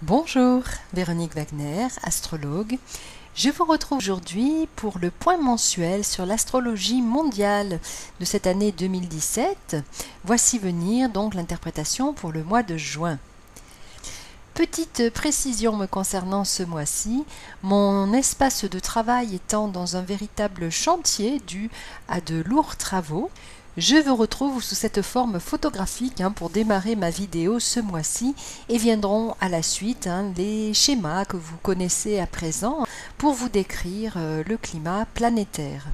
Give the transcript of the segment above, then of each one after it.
Bonjour, Véronique Wagner, astrologue. Je vous retrouve aujourd'hui pour le point mensuel sur l'astrologie mondiale de cette année 2017. Voici venir donc l'interprétation pour le mois de juin. Petite précision me concernant ce mois-ci, mon espace de travail étant dans un véritable chantier dû à de lourds travaux, je vous retrouve sous cette forme photographique pour démarrer ma vidéo ce mois-ci et viendront à la suite les schémas que vous connaissez à présent pour vous décrire le climat planétaire.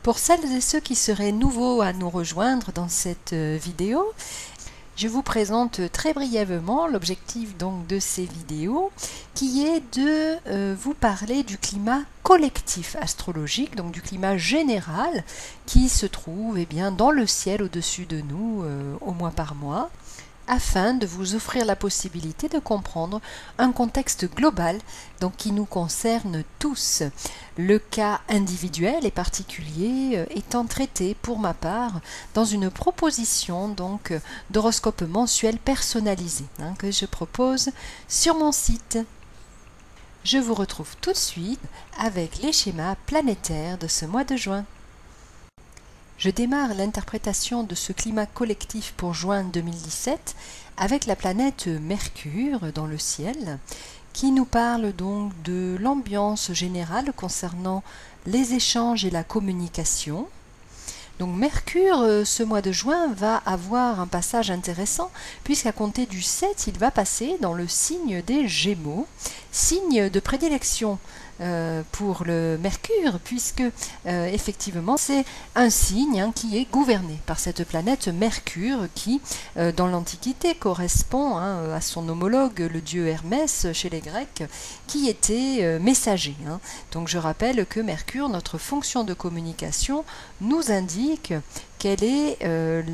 Pour celles et ceux qui seraient nouveaux à nous rejoindre dans cette vidéo, je vous présente très brièvement l'objectif donc de ces vidéos qui est de vous parler du climat collectif astrologique, donc du climat général qui se trouve dans le ciel au-dessus de nous au mois par mois, afin de vous offrir la possibilité de comprendre un contexte global donc qui nous concerne tous. Le cas individuel et particulier étant traité pour ma part dans une proposition donc d'horoscope mensuel personnalisé que je propose sur mon site. Je vous retrouve tout de suite avec les schémas planétaires de ce mois de juin. Je démarre l'interprétation de ce climat collectif pour juin 2017 avec la planète Mercure dans le ciel, qui nous parle donc de l'ambiance générale concernant les échanges et la communication. Donc Mercure, ce mois de juin, va avoir un passage intéressant, puisqu'à compter du 7, il va passer dans le signe des Gémeaux, signe de prédilection pour le Mercure, puisque effectivement c'est un signe qui est gouverné par cette planète Mercure qui, dans l'Antiquité, correspond à son homologue, le dieu Hermès, chez les Grecs, qui était messager. Donc je rappelle que Mercure, notre fonction de communication, nous indique quelle est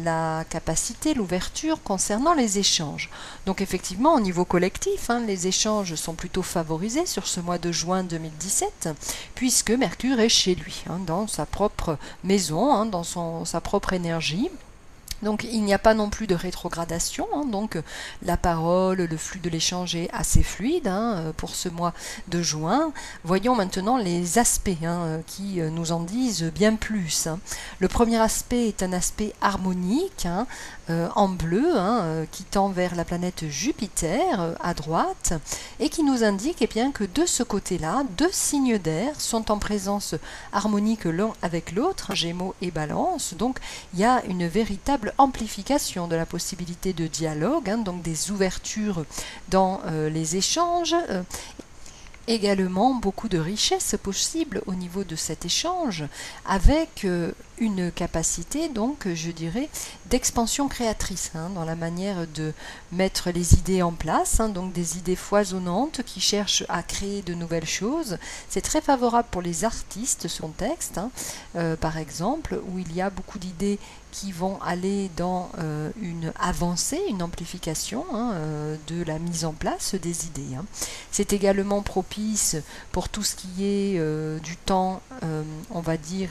la capacité, l'ouverture concernant les échanges. Donc effectivement, au niveau collectif, les échanges sont plutôt favorisés sur ce mois de juin 2017, puisque Mercure est chez lui, dans sa propre maison, dans sa propre énergie. Donc il n'y a pas non plus de rétrogradation, donc la parole, le flux de l'échange est assez fluide pour ce mois de juin. Voyons maintenant les aspects qui nous en disent bien plus. Le premier aspect est un aspect harmonique en bleu qui tend vers la planète Jupiter à droite et qui nous indique que de ce côté-là, deux signes d'air sont en présence harmonique l'un avec l'autre, Gémeaux et Balance. Donc il y a une véritable amplification de la possibilité de dialogue, donc des ouvertures dans les échanges. Également beaucoup de richesse possible au niveau de cet échange avec une capacité donc je dirais d'expansion créatrice dans la manière de mettre les idées en place, donc des idées foisonnantes qui cherchent à créer de nouvelles choses. C'est très favorable pour les artistes ce contexte par exemple, où il y a beaucoup d'idées qui vont aller dans une avancée, une amplification de la mise en place des idées. C'est également propice pour tout ce qui est du temps, on va dire,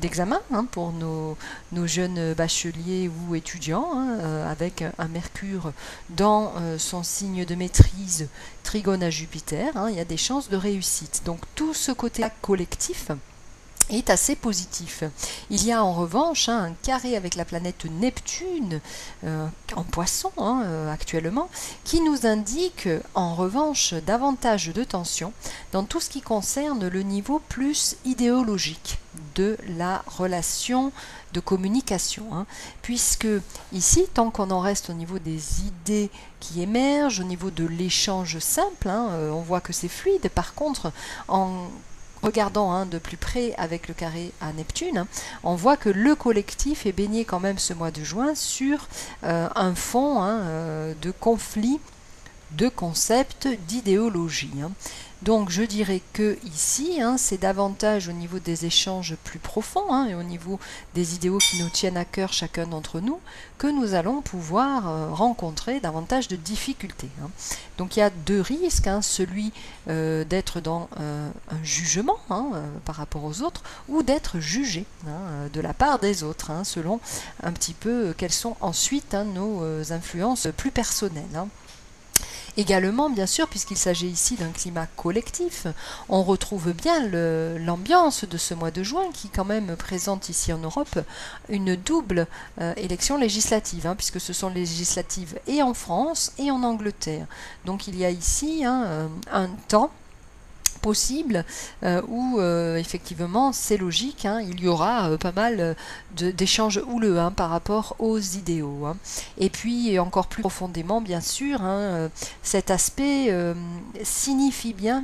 d'examen pour nos jeunes bacheliers ou étudiants, avec un Mercure dans son signe de maîtrise trigone à Jupiter, il y a des chances de réussite. Donc tout ce côté collectif est assez positif. Il y a en revanche un carré avec la planète Neptune en Poisson actuellement, qui nous indique en revanche davantage de tension dans tout ce qui concerne le niveau plus idéologique de la relation de communication, puisque ici, tant qu'on en reste au niveau des idées qui émergent, au niveau de l'échange simple, on voit que c'est fluide. Par contre, en regardant de plus près avec le carré à Neptune, on voit que le collectif est baigné quand même ce mois de juin sur un fond de conflits, de concepts, d'idéologie. Donc je dirais que ici, c'est davantage au niveau des échanges plus profonds et au niveau des idéaux qui nous tiennent à cœur chacun d'entre nous que nous allons pouvoir rencontrer davantage de difficultés. Donc il y a deux risques, celui d'être dans un jugement par rapport aux autres ou d'être jugé de la part des autres, selon un petit peu quelles sont ensuite nos influences plus personnelles. Également, bien sûr, puisqu'il s'agit ici d'un climat collectif, on retrouve bien l'ambiance de ce mois de juin qui quand même présente ici en Europe une double élection législative, hein, puisque ce sont les législatives et en France et en Angleterre. Donc il y a ici un temps possible où effectivement c'est logique, hein, il y aura pas mal d'échanges houleux hein, par rapport aux idéaux. Hein. Et puis encore plus profondément bien sûr, hein, cet aspect signifie bien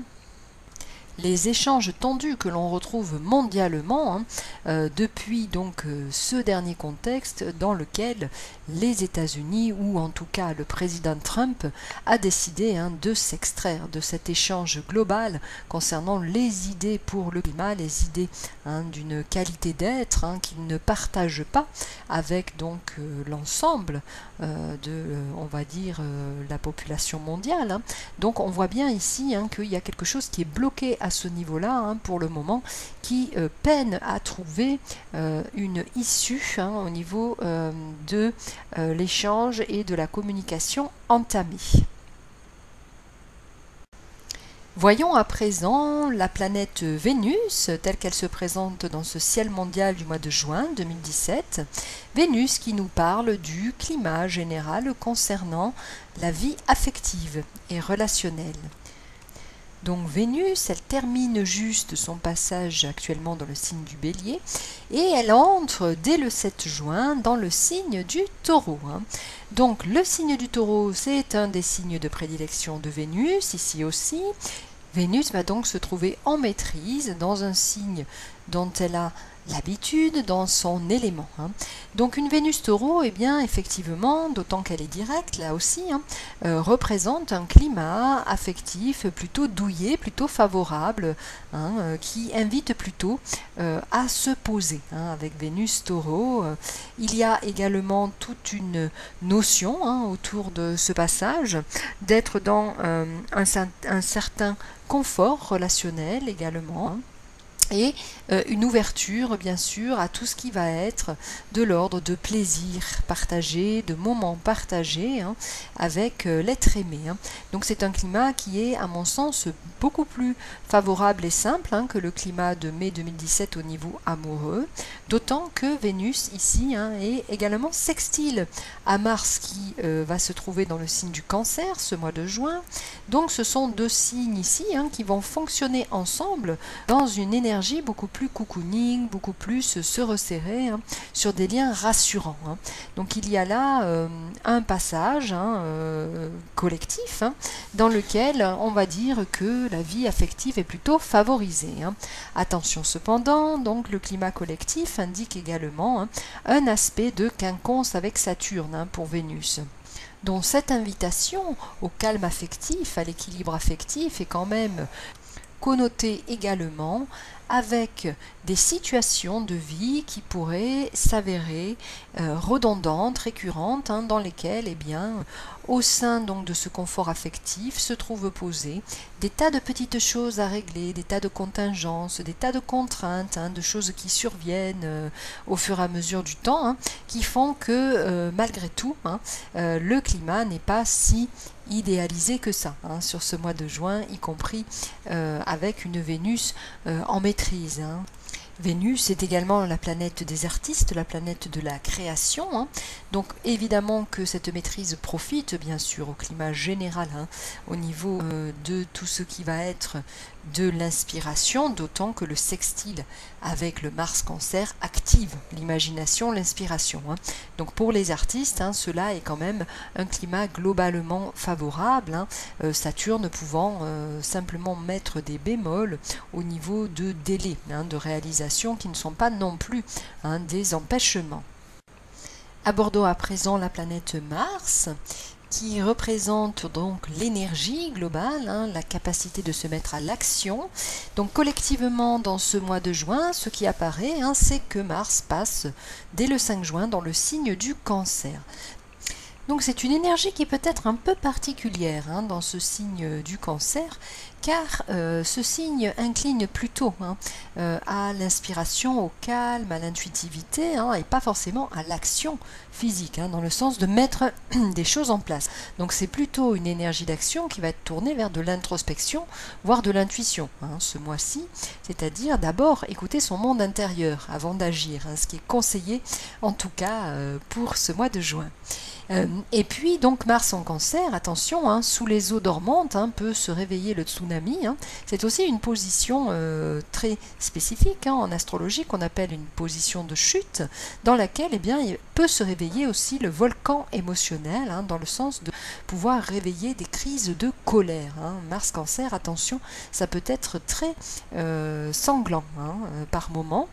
les échanges tendus que l'on retrouve mondialement hein, depuis donc ce dernier contexte dans lequel les États-Unis ou en tout cas le président Trump a décidé hein, de s'extraire de cet échange global concernant les idées pour le climat, les idées hein, d'une qualité d'être hein, qu'il ne partage pas avec donc l'ensemble on va dire la population mondiale. Hein. Donc on voit bien ici hein, qu'il y a quelque chose qui est bloqué à ce niveau-là hein, pour le moment, qui peine à trouver une issue hein, au niveau de l'échange et de la communication entamée. Voyons à présent la planète Vénus telle qu'elle se présente dans ce ciel mondial du mois de juin 2017. Vénus qui nous parle du climat général concernant la vie affective et relationnelle. Donc Vénus, elle termine juste son passage actuellement dans le signe du Bélier et elle entre dès le 7 juin dans le signe du Taureau. Donc le signe du Taureau, c'est un des signes de prédilection de Vénus, ici aussi. Vénus va donc se trouver en maîtrise dans un signe dont elle a l'habitude dans son élément. Donc une Vénus Taureau, eh bien effectivement, d'autant qu'elle est directe là aussi, représente un climat affectif plutôt douillet, plutôt favorable, qui invite plutôt à se poser. Avec Vénus Taureau, il y a également toute une notion autour de ce passage d'être dans un certain confort relationnel également. Et une ouverture bien sûr à tout ce qui va être de l'ordre de plaisir partagé, de moments partagés hein, avec l'être aimé. Hein. Donc c'est un climat qui est à mon sens beaucoup plus favorable et simple hein, que le climat de mai 2017 au niveau amoureux, d'autant que Vénus ici hein, est également sextile à Mars qui va se trouver dans le signe du Cancer ce mois de juin. Donc ce sont deux signes ici hein, qui vont fonctionner ensemble dans une énergie beaucoup plus cocooning, beaucoup plus se resserrer hein, sur des liens rassurants. Hein. Donc il y a là un passage hein, collectif hein, dans lequel on va dire que la vie affective est plutôt favorisée. Hein. Attention cependant, donc le climat collectif indique également hein, un aspect de quinconce avec Saturne hein, pour Vénus. Donc cette invitation au calme affectif, à l'équilibre affectif est quand même connotée également avec des situations de vie qui pourraient s'avérer redondantes, récurrentes, hein, dans lesquelles, eh bien, au sein donc de ce confort affectif se trouvent posés des tas de petites choses à régler, des tas de contingences, des tas de contraintes, hein, de choses qui surviennent au fur et à mesure du temps, hein, qui font que malgré tout, hein, le climat n'est pas si idéalisé que ça, hein, sur ce mois de juin, y compris avec une Vénus en maîtrise. Hein. Vénus est également la planète des artistes, la planète de la création. Hein. Donc évidemment que cette maîtrise profite bien sûr au climat général, hein, au niveau de tout ce qui va être de l'inspiration, d'autant que le sextile avec le Mars Cancer active l'imagination, l'inspiration. Hein. Donc pour les artistes, hein, cela est quand même un climat globalement favorable, hein, Saturne pouvant simplement mettre des bémols au niveau de délais hein, de réalisation qui ne sont pas non plus hein, des empêchements. Abordons à présent la planète Mars, qui représente donc l'énergie globale, hein, la capacité de se mettre à l'action. Donc collectivement dans ce mois de juin, ce qui apparaît, hein, c'est que Mars passe dès le 5 juin dans le signe du Cancer. Donc c'est une énergie qui peut être un peu particulière dans ce signe du Cancer, car ce signe incline plutôt à l'inspiration, au calme, à l'intuitivité, et pas forcément à l'action physique, dans le sens de mettre des choses en place. Donc c'est plutôt une énergie d'action qui va être tournée vers de l'introspection, voire de l'intuition, ce mois-ci, c'est-à-dire d'abord écouter son monde intérieur avant d'agir, ce qui est conseillé en tout cas pour ce mois de juin. Et puis donc Mars en Cancer, attention, sous les eaux dormantes peut se réveiller le tsunami. C'est aussi une position très spécifique en astrologie qu'on appelle une position de chute, dans laquelle il peut se réveiller aussi le volcan émotionnel, dans le sens de pouvoir réveiller des crises de colère. Mars Cancer, attention, ça peut être très sanglant par moment.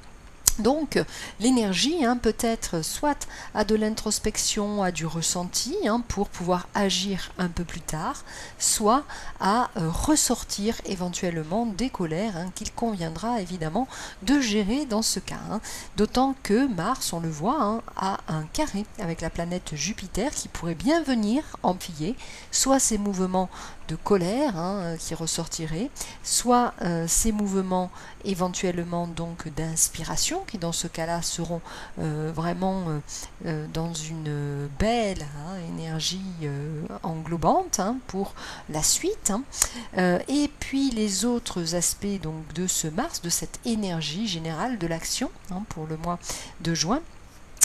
Donc l'énergie peut être soit à de l'introspection, à du ressenti pour pouvoir agir un peu plus tard, soit à ressortir éventuellement des colères qu'il conviendra évidemment de gérer dans ce cas. D'autant que Mars, on le voit, a un carré avec la planète Jupiter qui pourrait bien venir empiler soit ses mouvements de colère qui ressortiraient, soit ces mouvements éventuellement donc d'inspiration qui dans ce cas-là seront vraiment dans une belle énergie englobante pour la suite. Et puis les autres aspects donc de ce Mars, de cette énergie générale de l'action pour le mois de juin,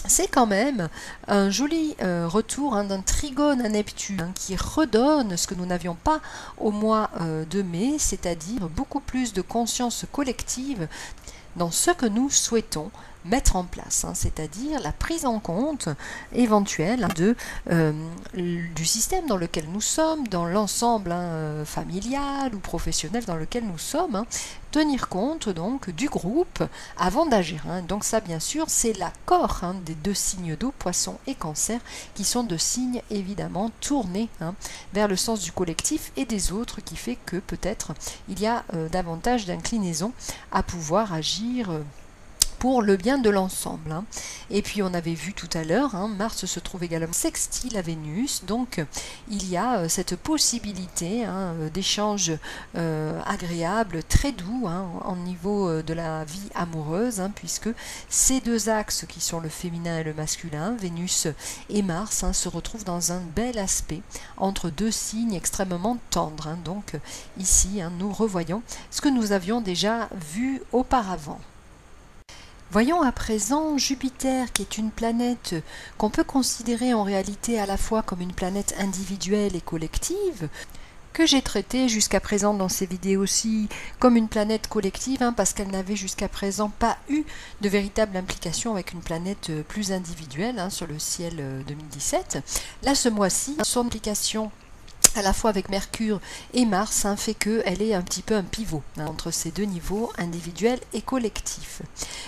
c'est quand même un joli retour d'un trigone à Neptune qui redonne ce que nous n'avions pas au mois de mai, c'est-à-dire beaucoup plus de conscience collective dans ce que nous souhaitons mettre en place, c'est-à-dire la prise en compte éventuelle du système dans lequel nous sommes, dans l'ensemble familial ou professionnel dans lequel nous sommes, tenir compte donc du groupe avant d'agir. Donc ça bien sûr c'est l'accord des deux signes d'eau, Poisson et Cancer, qui sont deux signes évidemment tournés vers le sens du collectif et des autres, qui fait que peut-être il y a davantage d'inclinaison à pouvoir agir pour le bien de l'ensemble. Et puis on avait vu tout à l'heure, Mars se trouve également sextile à Vénus, donc il y a cette possibilité d'échanges agréables, très doux en niveau de la vie amoureuse, puisque ces deux axes qui sont le féminin et le masculin, Vénus et Mars, se retrouvent dans un bel aspect entre deux signes extrêmement tendres. Donc ici, nous revoyons ce que nous avions déjà vu auparavant. Voyons à présent Jupiter, qui est une planète qu'on peut considérer en réalité à la fois comme une planète individuelle et collective, que j'ai traitée jusqu'à présent dans ces vidéos aussi comme une planète collective, parce qu'elle n'avait jusqu'à présent pas eu de véritable implication avec une planète plus individuelle sur le ciel 2017. Là, ce mois-ci, son implication à la fois avec Mercure et Mars fait qu'elle est un petit peu un pivot entre ces deux niveaux, individuels et collectifs.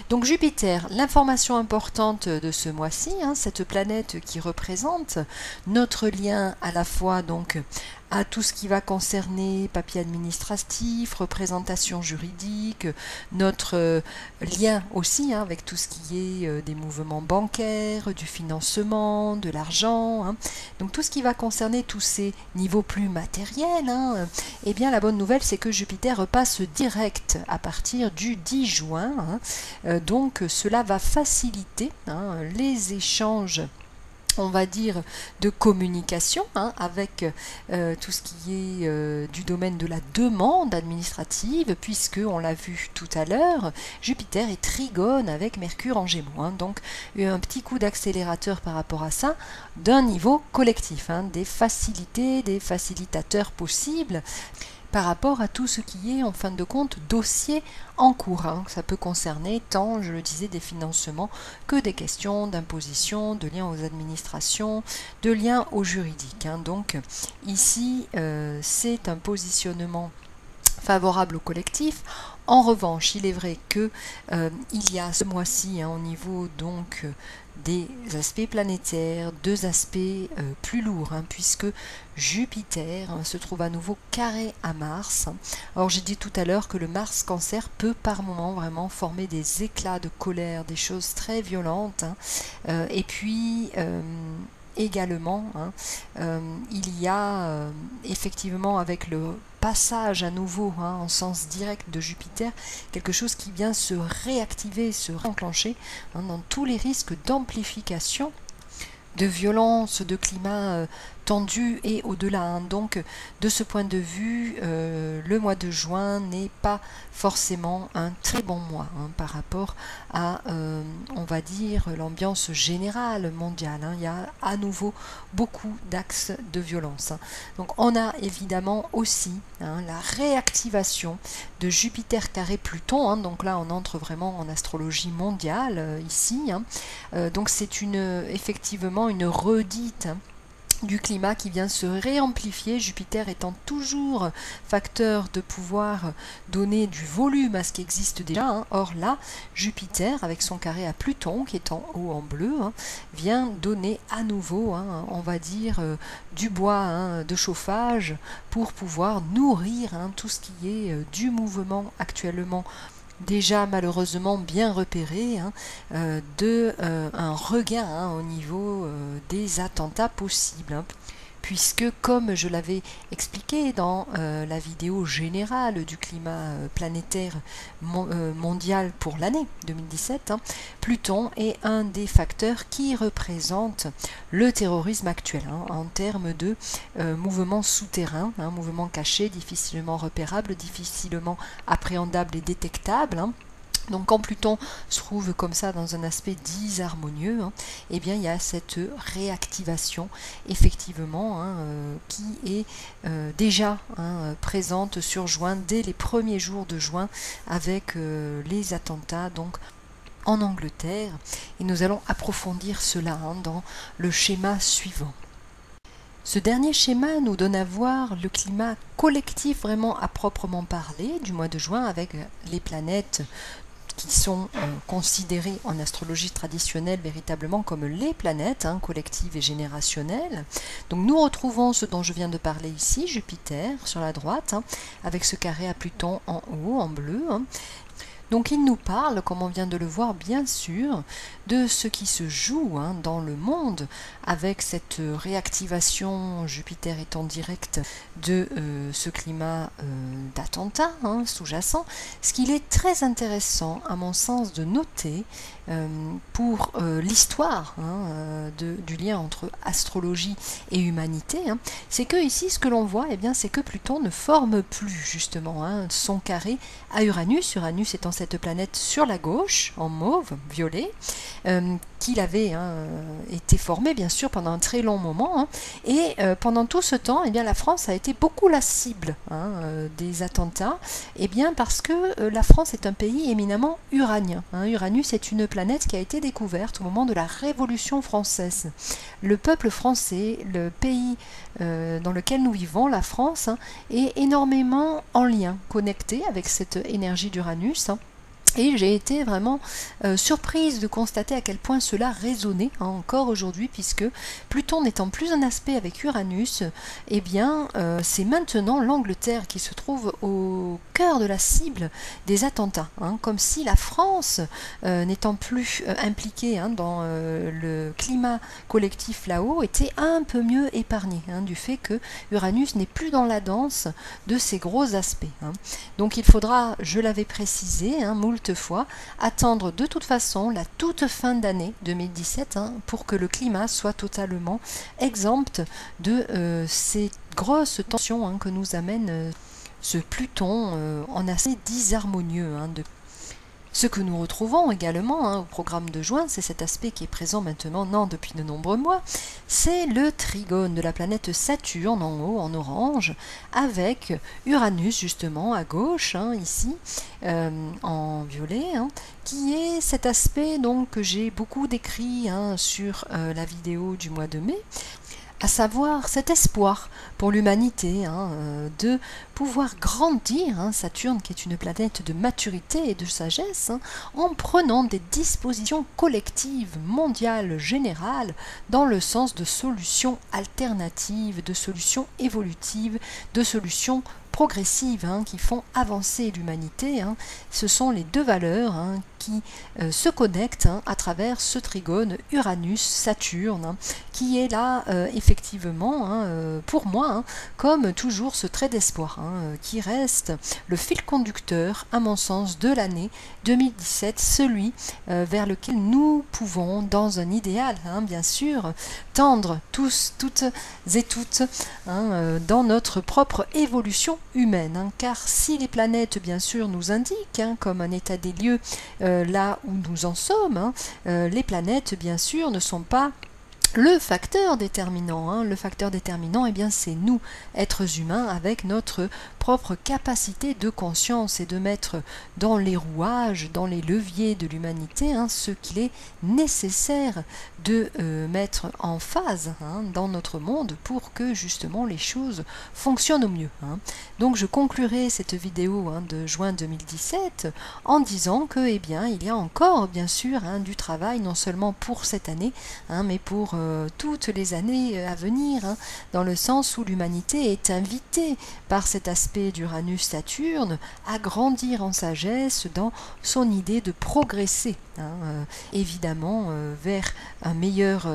Donc Jupiter, l'information importante de ce mois-ci, cette planète qui représente notre lien à la fois donc à tout ce qui va concerner papier administratif, représentation juridique, notre lien aussi avec tout ce qui est des mouvements bancaires, du financement, de l'argent, donc tout ce qui va concerner tous ces niveaux plus matériels, eh bien la bonne nouvelle c'est que Jupiter repasse direct à partir du 10 juin, donc cela va faciliter les échanges, on va dire, de communication avec tout ce qui est du domaine de la demande administrative, puisque on l'a vu tout à l'heure, Jupiter est trigone avec Mercure en Gémeaux, donc un petit coup d'accélérateur par rapport à ça, d'un niveau collectif, des facilités, des facilitateurs possibles par rapport à tout ce qui est en fin de compte dossier en cours. Ça peut concerner tant, je le disais, des financements que des questions d'imposition, de liens aux administrations, de liens au juridique. Donc ici, c'est un positionnement favorable au collectif. En revanche, il est vrai que il y a ce mois-ci au niveau donc des aspects planétaires, deux aspects plus lourds, puisque Jupiter se trouve à nouveau carré à Mars. Alors j'ai dit tout à l'heure que le Mars Cancer peut par moments vraiment former des éclats de colère, des choses très violentes, et puis également, hein. Il y a effectivement avec le passage à nouveau en sens direct de Jupiter, quelque chose qui vient se réactiver, se réenclencher dans tous les risques d'amplification, de violence, de climat tendu et au-delà. Donc de ce point de vue, le mois de juin n'est pas forcément un très bon mois par rapport à, on va dire, l'ambiance générale mondiale. Il y a à nouveau beaucoup d'axes de violence. Donc on a évidemment aussi la réactivation de Jupiter carré Pluton. Donc là on entre vraiment en astrologie mondiale ici. Donc c'est effectivement une redite du climat qui vient se réamplifier, Jupiter étant toujours facteur de pouvoir donner du volume à ce qui existe déjà. Or là, Jupiter, avec son carré à Pluton, qui est en haut en bleu, vient donner à nouveau, on va dire, du bois de chauffage pour pouvoir nourrir tout ce qui est du mouvement actuellement déjà malheureusement bien repéré, un regain au niveau des attentats possibles. Puisque, comme je l'avais expliqué dans la vidéo générale du climat planétaire mondial pour l'année 2017, Pluton est un des facteurs qui représente le terrorisme actuel en termes de mouvements souterrains, mouvements cachés, difficilement repérables, difficilement appréhendables et détectables. Donc quand Pluton se trouve comme ça dans un aspect disharmonieux, eh bien il y a cette réactivation effectivement qui est déjà présente sur juin, dès les premiers jours de juin, avec les attentats donc en Angleterre. Et nous allons approfondir cela dans le schéma suivant. Ce dernier schéma nous donne à voir le climat collectif vraiment à proprement parler du mois de juin, avec les planètes qui sont considérées en astrologie traditionnelle véritablement comme les planètes collectives et générationnelles. Donc nous retrouvons ce dont je viens de parler ici, Jupiter sur la droite, avec ce carré à Pluton en haut, en bleu. Donc il nous parle, comme on vient de le voir bien sûr, de ce qui se joue dans le monde avec cette réactivation, Jupiter étant direct de ce climat d'attentat sous-jacent. Ce qu'il est très intéressant à mon sens de noter pour l'histoire du lien entre astrologie et humanité, c'est que ici ce que l'on voit, c'est que Pluton ne forme plus justement son carré à Uranus, Uranus étant cette planète sur la gauche, en mauve, violet, qu'il avait été formé bien sûr pendant un très long moment, et pendant tout ce temps, la France a été beaucoup la cible des attentats, parce que la France est un pays éminemment uranien. Uranus est une planète qui a été découverte au moment de la Révolution française. Le peuple français, le pays dans lequel nous vivons, la France, est énormément en lien, connecté avec cette énergie d'Uranus. Et j'ai été vraiment surprise de constater à quel point cela résonnait encore aujourd'hui, puisque Pluton n'étant plus un aspect avec Uranus, c'est maintenant l'Angleterre qui se trouve au cœur de la cible des attentats, comme si la France, n'étant plus impliquée dans le climat collectif là-haut, était un peu mieux épargnée du fait que Uranus n'est plus dans la danse de ces gros aspects. Donc il faudra, je l'avais précisé, moult fois, attendre de toute façon la toute fin d'année 2017 pour que le climat soit totalement exempt de ces grosses tensions que nous amène ce Pluton en assez disharmonieux. Ce que nous retrouvons également au programme de juin, c'est cet aspect qui est présent maintenant depuis de nombreux mois, c'est le trigone de la planète Saturne en haut, en orange, avec Uranus justement à gauche, ici, en violet, qui est cet aspect donc, que j'ai beaucoup décrit sur la vidéo du mois de mai, à savoir cet espoir pour l'humanité de pouvoir grandir, Saturne qui est une planète de maturité et de sagesse, en prenant des dispositions collectives, mondiales, générales, dans le sens de solutions alternatives, de solutions évolutives, de solutions progressives qui font avancer l'humanité. Ce sont les deux valeurs qui se connectent à travers ce trigone Uranus-Saturne, qui est là effectivement pour moi comme toujours ce trait d'espoir qui reste le fil conducteur à mon sens de l'année 2017, celui vers lequel nous pouvons dans un idéal bien sûr tendre tous, toutes et toutes dans notre propre évolution humaine, car si les planètes bien sûr nous indiquent comme un état des lieux là où nous en sommes, les planètes bien sûr ne sont pas le facteur déterminant. Le facteur déterminant, c'est nous, êtres humains, avec notre propre capacité de conscience et de mettre dans les rouages, dans les leviers de l'humanité, ce qu'il est nécessaire de mettre en phase dans notre monde pour que justement les choses fonctionnent au mieux. Donc je conclurai cette vidéo de juin 2017 en disant que il y a encore bien sûr du travail, non seulement pour cette année, mais pour toutes les années à venir, dans le sens où l'humanité est invitée par cet aspect d'Uranus-Saturne à grandir en sagesse dans son idée de progresser, évidemment vers un meilleur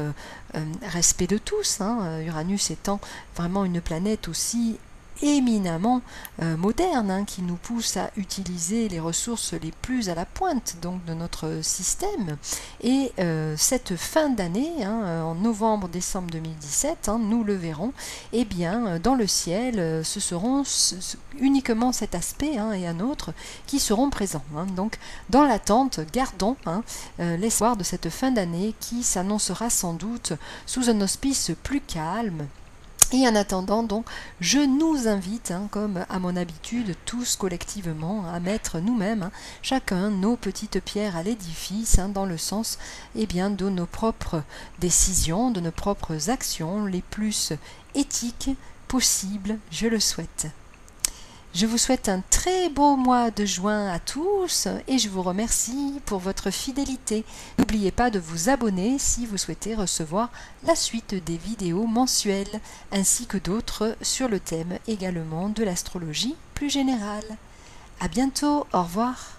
respect de tous, Uranus étant vraiment une planète aussi éminemment moderne, qui nous pousse à utiliser les ressources les plus à la pointe donc de notre système. Et cette fin d'année, en novembre-décembre 2017, nous le verrons, dans le ciel, ce seront uniquement cet aspect et un autre qui seront présents. Donc dans l'attente, gardons l'espoir de cette fin d'année qui s'annoncera sans doute sous un auspice plus calme. Et en attendant, donc, je nous invite, comme à mon habitude, tous collectivement, à mettre nous-mêmes, chacun, nos petites pierres à l'édifice, dans le sens de nos propres décisions, de nos propres actions les plus éthiques possibles, je le souhaite. Je vous souhaite un très beau mois de juin à tous et je vous remercie pour votre fidélité. N'oubliez pas de vous abonner si vous souhaitez recevoir la suite des vidéos mensuelles ainsi que d'autres sur le thème également de l'astrologie plus générale. À bientôt, au revoir.